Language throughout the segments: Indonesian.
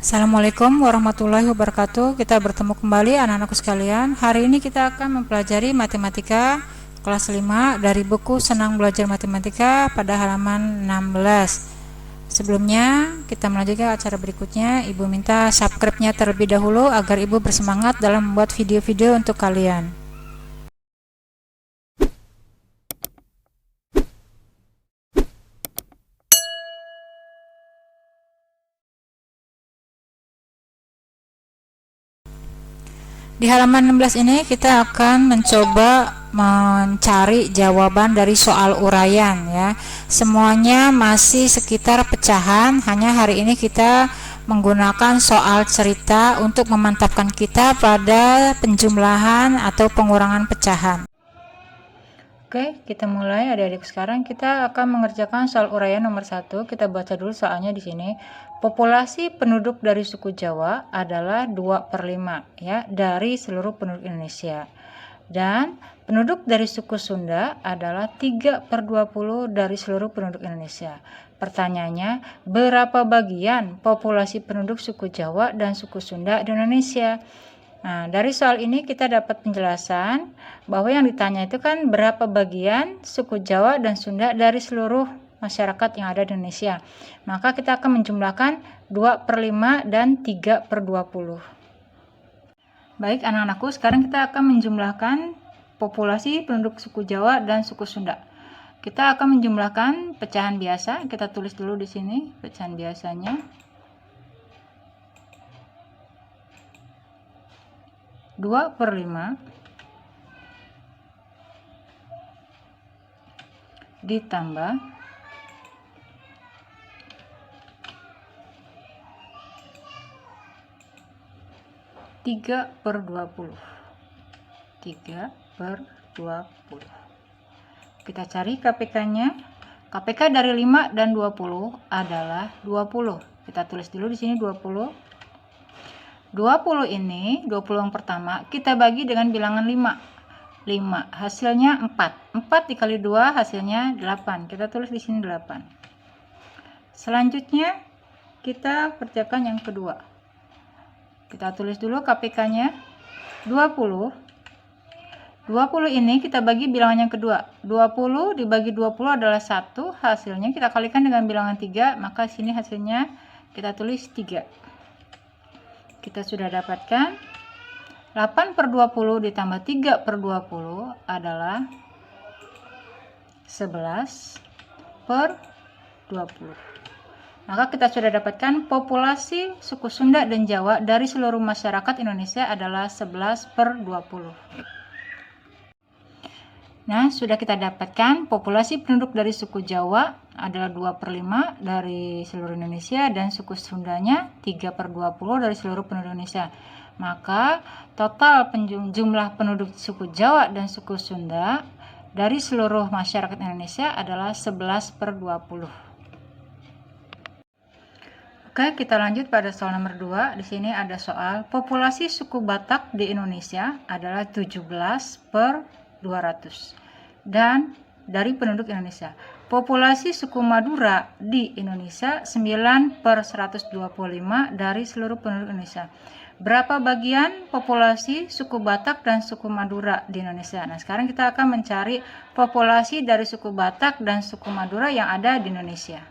Assalamualaikum warahmatullahi wabarakatuh. Kita bertemu kembali anak-anakku sekalian. Hari ini kita akan mempelajari matematika kelas 5 dari buku Senang Belajar Matematika pada halaman 16. Sebelumnya kita melanjutkan acara berikutnya, Ibu minta subscribe-nya terlebih dahulu agar Ibu bersemangat dalam membuat video-video untuk kalian. Di halaman 16 ini kita akan mencoba mencari jawaban dari soal uraian ya. Semuanya masih sekitar pecahan, hanya hari ini kita menggunakan soal cerita untuk memantapkan kita pada penjumlahan atau pengurangan pecahan. Oke, kita mulai adik-adik. Sekarang kita akan mengerjakan soal uraian nomor 1. Kita baca dulu soalnya di sini. Populasi penduduk dari suku Jawa adalah 2/5 ya, dari seluruh penduduk Indonesia. Dan penduduk dari suku Sunda adalah 3/20 dari seluruh penduduk Indonesia. Pertanyaannya, berapa bagian populasi penduduk suku Jawa dan suku Sunda di Indonesia? Nah, dari soal ini kita dapat penjelasan bahwa yang ditanya itu kan berapa bagian suku Jawa dan Sunda dari seluruh masyarakat yang ada di Indonesia. Maka kita akan menjumlahkan 2/5 dan 3/20. Baik anak-anakku, sekarang kita akan menjumlahkan populasi penduduk suku Jawa dan suku Sunda. Kita akan menjumlahkan pecahan biasa. Kita tulis dulu di sini pecahan biasanya. 2/5 ditambah 3/20. 3/20. Kita cari KPK-nya. KPK dari 5 dan 20 adalah 20. Kita tulis dulu di sini 20. 20 ini, 20 yang pertama, kita bagi dengan bilangan 5. 5, hasilnya 4. 4 dikali 2 hasilnya 8. Kita tulis di sini 8. Selanjutnya, kita kerjakan yang kedua. Kita tulis dulu KPK-nya. 20. 20 ini kita bagi bilangan yang kedua. 20 dibagi 20 adalah 1. Hasilnya kita kalikan dengan bilangan 3. Maka sini hasilnya kita tulis 3. Kita sudah dapatkan 8/20 ditambah 3/20 adalah 11/20. Maka kita sudah dapatkan populasi suku Sunda dan Jawa dari seluruh masyarakat Indonesia adalah 11/20. Nah, sudah kita dapatkan populasi penduduk dari suku Jawa adalah 2/5 dari seluruh Indonesia dan suku Sundanya 3/20 dari seluruh penduduk Indonesia. Maka total jumlah penduduk suku Jawa dan suku Sunda dari seluruh masyarakat Indonesia adalah 11/20. Oke, kita lanjut pada soal nomor 2. Di sini ada soal populasi suku Batak di Indonesia adalah 17/200 dan dari penduduk Indonesia. Populasi suku Madura di Indonesia 9/125 dari seluruh penduduk Indonesia. Berapa bagian populasi suku Batak dan suku Madura di Indonesia? Nah, sekarang kita akan mencari populasi dari suku Batak dan suku Madura yang ada di Indonesia.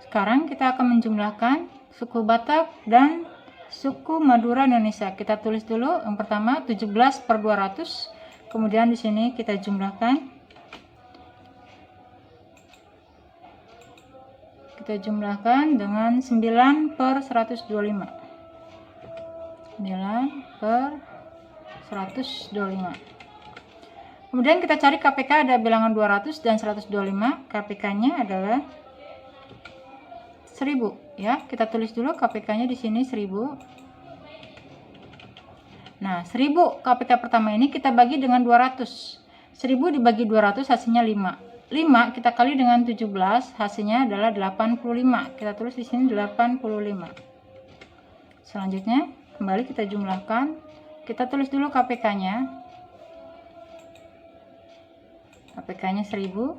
Sekarang kita akan menjumlahkan suku Batak dan suku Madura Indonesia. Kita tulis dulu yang pertama 17/200. Kemudian di sini kita jumlahkan. Kita jumlahkan dengan 9/125. 9/125. Kemudian kita cari KPK, ada bilangan 200 dan 125. KPK-nya adalah 1000 ya. Kita tulis dulu KPK-nya di sini 1000. Nah, 1000 KPK pertama ini kita bagi dengan 200. 1000 dibagi 200 hasilnya 5. 5 kita kali dengan 17 hasilnya adalah 85. Kita tulis di sini 85. Selanjutnya kembali kita jumlahkan. Kita tulis dulu KPK-nya. KPK-nya 1000.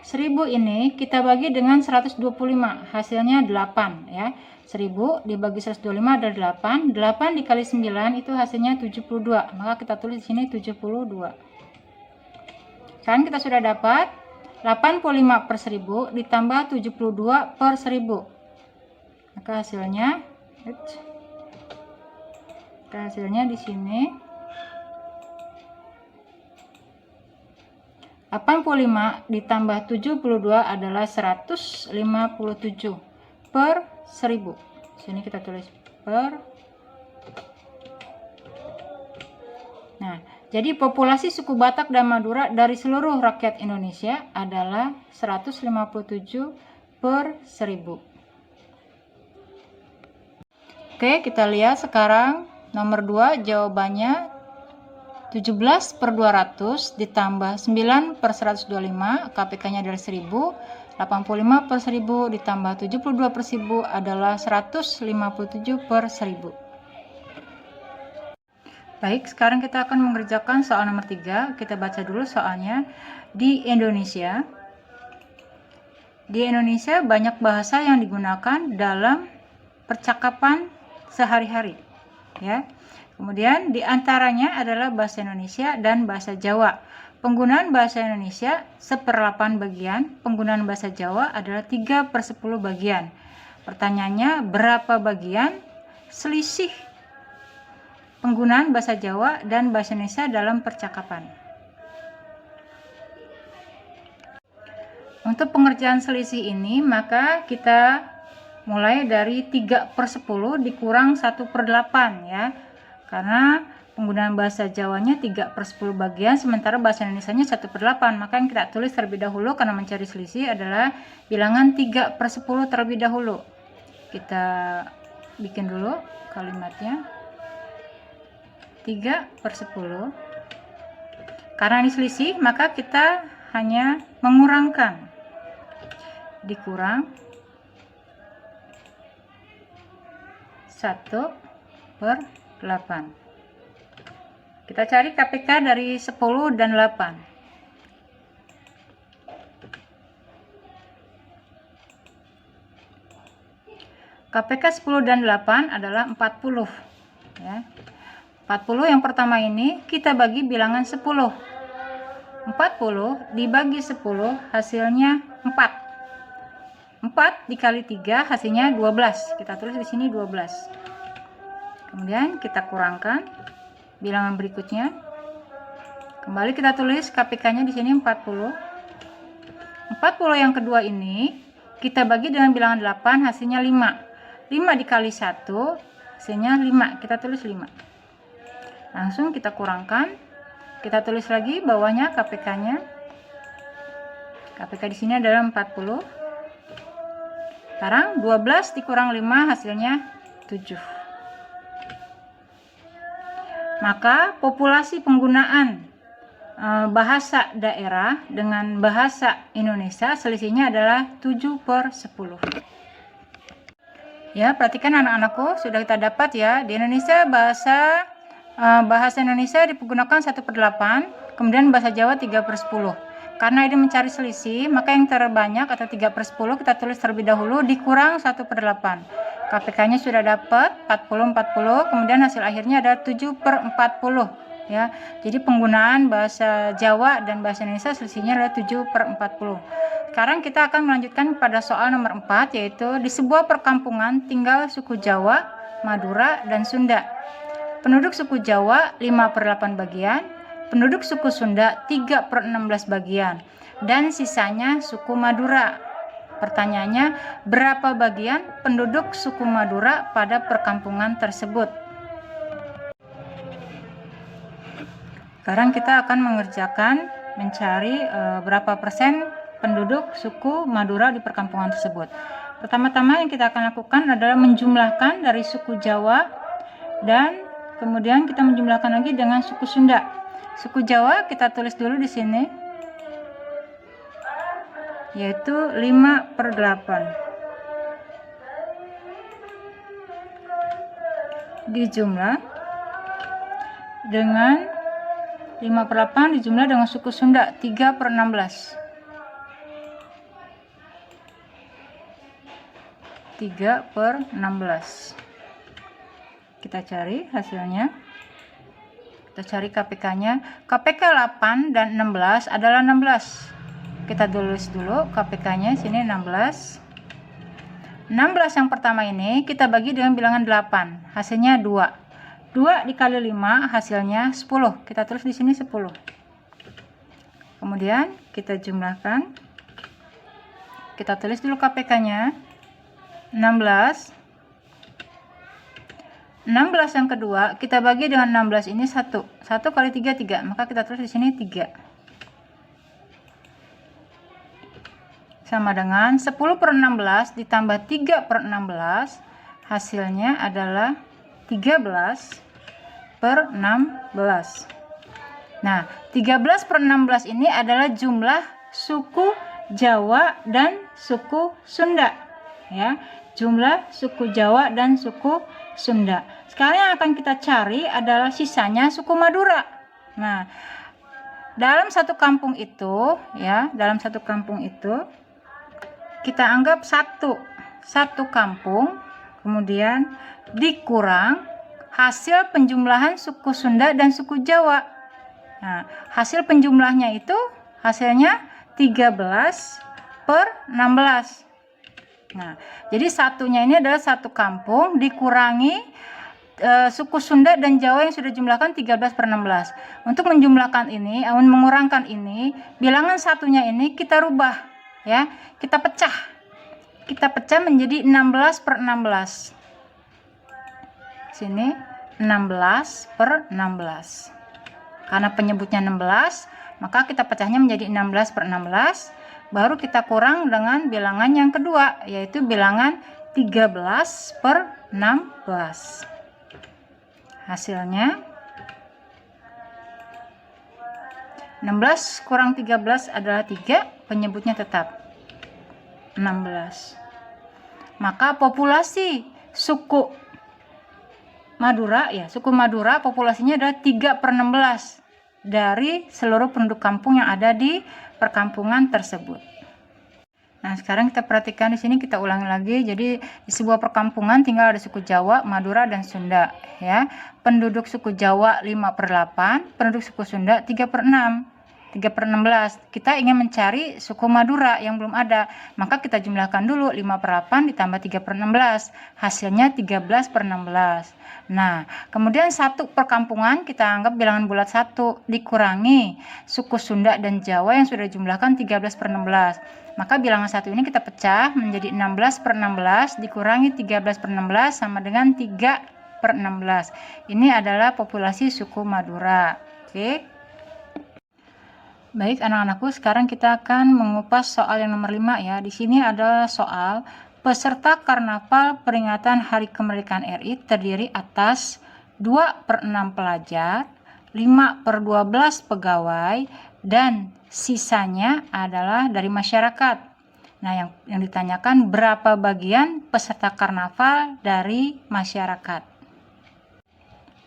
1000 ini kita bagi dengan 125, hasilnya 8 ya. 1000 dibagi 125 adalah 8. 8 dikali 9 itu hasilnya 72. Maka kita tulis di sini 72. Sekarang kita sudah dapat 85 per 1000 ditambah 72 per 1000. Maka hasilnya di sini 85 ditambah 72 adalah 157 per 1000. Sini kita tulis per. Nah, jadi populasi suku Batak dan Madura dari seluruh rakyat Indonesia adalah 157 per 1000. Oke, kita lihat sekarang nomor 2 jawabannya 17 per 200 ditambah 9 per 125, KPK-nya adalah 1000. 85 per 1000 ditambah 72 per 1000 adalah 157 per 1000. Baik, sekarang kita akan mengerjakan soal nomor 3. Kita baca dulu soalnya. Di Indonesia banyak bahasa yang digunakan dalam percakapan sehari-hari, ya. Kemudian diantaranya adalah bahasa Indonesia dan bahasa Jawa. Penggunaan bahasa Indonesia 1/8 bagian, penggunaan bahasa Jawa adalah 3/10 bagian. Pertanyaannya, berapa bagian selisih penggunaan bahasa Jawa dan bahasa Indonesia dalam percakapan? Untuk pengerjaan selisih ini, maka kita mulai dari 3/10 dikurang 1/8 ya. Karena penggunaan bahasa Jawanya 3/10 bagian, sementara bahasa Indonesianya 1/8. Maka yang kita tulis terlebih dahulu karena mencari selisih adalah bilangan 3/10 terlebih dahulu. Kita bikin dulu kalimatnya. 3/10. Karena ini selisih, maka kita hanya mengurangkan. Dikurang 1/8. Kita cari KPK dari 10 dan 8. KPK 10 dan 8 adalah 40 ya. 40 yang pertama ini kita bagi bilangan 10. 40 dibagi 10 hasilnya 4. 4 dikali 3 hasilnya 12. Kita tulis di sini 12. Kemudian kita kurangkan bilangan berikutnya. Kembali kita tulis KPK-nya di sini 40. 40 yang kedua ini kita bagi dengan bilangan 8 hasilnya 5. 5 dikali 1 hasilnya 5. Kita tulis 5. Langsung kita kurangkan. Kita tulis lagi bawahnya KPK-nya. KPK di sini adalah 40. Sekarang 12 dikurang 5 hasilnya 7. Maka populasi penggunaan bahasa daerah dengan bahasa Indonesia selisihnya adalah 7/10. Ya, perhatikan anak-anakku, sudah kita dapat ya, di Indonesia bahasa Indonesia digunakan 1/8, kemudian bahasa Jawa 3/10. Karena ini mencari selisih, maka yang terbanyak atau 3/10 kita tulis terlebih dahulu dikurang 1/8. KPK-nya sudah dapat 40/40, kemudian hasil akhirnya ada 7/40 ya. Jadi penggunaan bahasa Jawa dan bahasa Indonesia selisihnya adalah 7/40. Sekarang kita akan melanjutkan pada soal nomor 4, yaitu di sebuah perkampungan tinggal suku Jawa, Madura, dan Sunda. Penduduk suku Jawa 5/8 bagian, penduduk suku Sunda 3/16 bagian, dan sisanya suku Madura. Pertanyaannya, berapa bagian penduduk suku Madura pada perkampungan tersebut? Sekarang kita akan mengerjakan mencari berapa persen penduduk suku Madura di perkampungan tersebut. Pertama-tama yang kita akan lakukan adalah menjumlahkan dari suku Jawa dan kemudian kita menjumlahkan lagi dengan suku Sunda. Suku Jawa kita tulis dulu di sini, yaitu 5/8 dijumlah dengan 5/8 dijumlah dengan suku Sunda 3/16. 3/16. Kita cari hasilnya. Kita cari KPK-nya. KPK 8 dan 16 adalah 16. Kita tulis dulu KPK-nya sini 16. 16 yang pertama ini kita bagi dengan bilangan 8. Hasilnya 2. 2 dikali 5 hasilnya 10. Kita tulis di sini 10. Kemudian kita jumlahkan. Kita tulis dulu KPK-nya. 16 yang kedua kita bagi dengan 16 ini 1 kali 3 3, maka kita tulis di sini 3 sama dengan 10/16 ditambah 3/16 hasilnya adalah 13/16. Nah, 13/16 ini adalah jumlah suku Jawa dan suku Sunda, ya, jumlah suku Jawa dan suku Sunda. Sekarang yang akan kita cari adalah sisanya suku Madura. Nah, dalam satu kampung itu, ya, dalam satu kampung itu kita anggap satu kampung, kemudian dikurang hasil penjumlahan suku Sunda dan suku Jawa. Nah, hasil penjumlahnya itu hasilnya 13/16. Nah, jadi satunya ini adalah satu kampung dikurangi suku Sunda dan Jawa yang sudah jumlahkan 13/16. Untuk menjumlahkan ini, mengurangkan ini, bilangan satunya ini kita rubah, ya, kita pecah menjadi 16/16. Sini 16/16. Karena penyebutnya 16, maka kita pecahnya menjadi 16/16. Baru kita kurang dengan bilangan yang kedua, yaitu bilangan 13/16. Hasilnya 16 kurang 13 adalah 3, penyebutnya tetap 16. Maka populasi suku Madura, ya, suku Madura populasinya adalah 3/16 dari seluruh penduduk kampung yang ada di perkampungan tersebut. Nah, sekarang kita perhatikan di sini, kita ulangi lagi. Jadi di sebuah perkampungan tinggal ada suku Jawa, Madura dan Sunda, ya. Penduduk suku Jawa 5/8, penduduk suku Sunda 3/6. 3/16. Kita ingin mencari suku Madura yang belum ada, maka kita jumlahkan dulu 5/8 ditambah 3/16, hasilnya 13/16. Nah, kemudian satu perkampungan kita anggap bilangan bulat 1 dikurangi suku Sunda dan Jawa yang sudah jumlahkan 13/16. Maka bilangan 1 ini kita pecah menjadi 16/16 dikurangi 13/16 sama dengan 3/16. Ini adalah populasi suku Madura. Oke. Baik anak-anakku, sekarang kita akan mengupas soal yang nomor 5, ya. Di sini ada soal peserta karnaval peringatan Hari Kemerdekaan RI terdiri atas 2/6 pelajar, 5/12 pegawai, dan sisanya adalah dari masyarakat. Nah, yang ditanyakan berapa bagian peserta karnaval dari masyarakat.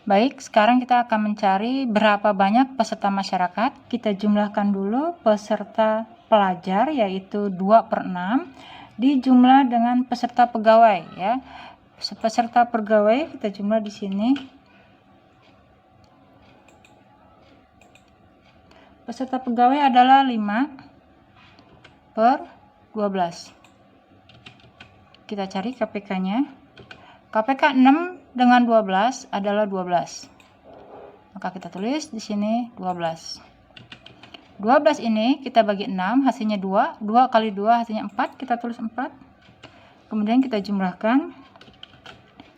Baik, sekarang kita akan mencari berapa banyak peserta masyarakat. Kita jumlahkan dulu peserta pelajar, yaitu 2/6, dijumlah dengan peserta pegawai, ya. Peserta pegawai kita jumlah di sini. Peserta pegawai adalah 5/12. Kita cari KPK-nya. KPK 6 dengan 12 adalah 12. Maka kita tulis di sini 12. 12 ini kita bagi 6, hasilnya 2. 2 kali 2 hasilnya 4, kita tulis 4. Kemudian kita jumlahkan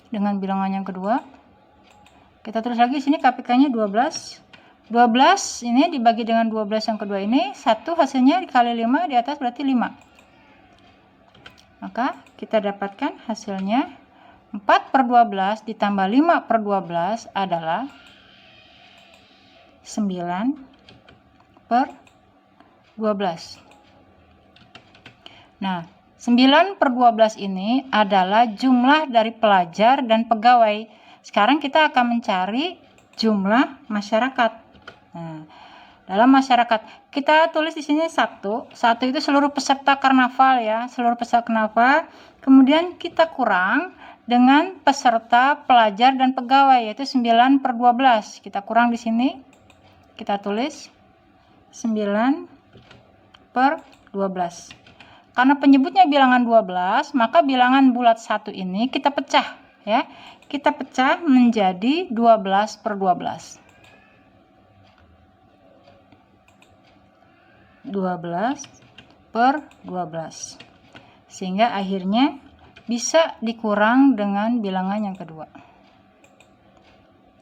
dengan bilangan yang kedua. Kita tulis lagi di sini KPK-nya 12. 12 ini dibagi dengan 12 yang kedua ini, 1 hasilnya dikali 5 di atas berarti 5. Maka kita dapatkan hasilnya 4/12 ditambah 5/12 adalah 9/12. Nah, 9/12 ini adalah jumlah dari pelajar dan pegawai. Sekarang kita akan mencari jumlah masyarakat. Nah, dalam masyarakat kita tulis di sini 1. 1 itu seluruh peserta karnaval, ya, seluruh peserta karnaval. Kemudian kita kurang dengan peserta, pelajar, dan pegawai, yaitu 9/12. Kita kurang di sini, kita tulis 9/12. Karena penyebutnya bilangan 12, maka bilangan bulat 1 ini kita pecah, ya. Kita pecah menjadi 12/12. 12/12. Sehingga akhirnya bisa dikurang dengan bilangan yang kedua.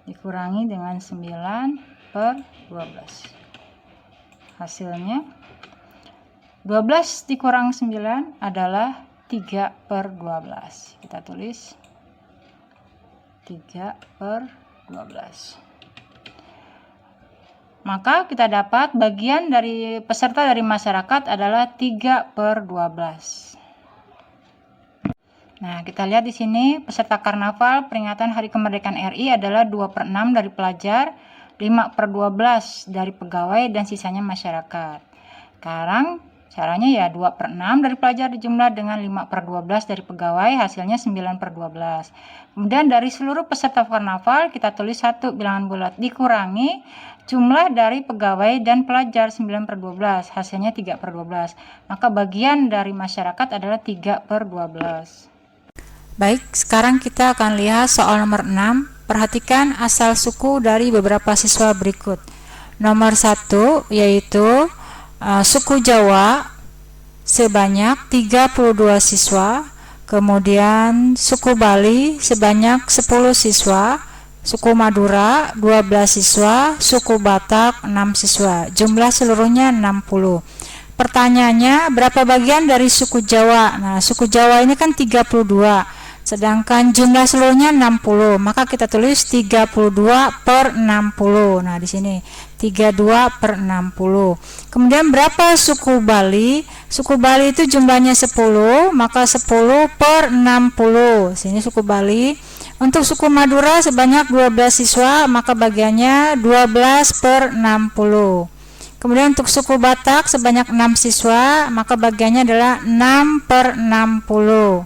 Dikurangi dengan 9/12. Hasilnya 12 dikurang 9 adalah 3/12. Kita tulis 3/12. Maka kita dapat bagian dari peserta dari masyarakat adalah 3/12. Nah, kita lihat di sini peserta karnaval peringatan Hari Kemerdekaan RI adalah 2/6 dari pelajar, 5/12 dari pegawai, dan sisanya masyarakat. Sekarang caranya ya 2/6 dari pelajar dijumlah dengan 5/12 dari pegawai, hasilnya 9/12. Kemudian dari seluruh peserta karnaval kita tulis 1 bilangan bulat dikurangi jumlah dari pegawai dan pelajar 9/12, hasilnya 3/12. Maka bagian dari masyarakat adalah 3/12. Baik, sekarang kita akan lihat soal nomor 6. Perhatikan asal suku dari beberapa siswa berikut. Nomor 1 yaitu suku Jawa sebanyak 32 siswa, kemudian suku Bali sebanyak 10 siswa, suku Madura 12 siswa, suku Batak 6 siswa. Jumlah seluruhnya 60. Pertanyaannya, berapa bagian dari suku Jawa? Nah, suku Jawa ini kan 32, sedangkan jumlah seluruhnya 60. Maka kita tulis 32/60. Nah, di sini 32/60. Kemudian berapa suku Bali? Suku Bali itu jumlahnya 10, maka 10/60. Sini suku Bali. Untuk suku Madura sebanyak 12 siswa, maka bagiannya 12/60. Kemudian untuk suku Batak sebanyak 6 siswa, maka bagiannya adalah 6/60.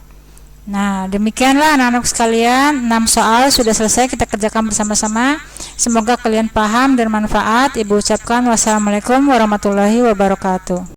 Nah, demikianlah anak-anak sekalian, 6 soal sudah selesai kita kerjakan bersama-sama. Semoga kalian paham dan manfaat. Ibu ucapkan wassalamualaikum warahmatullahi wabarakatuh.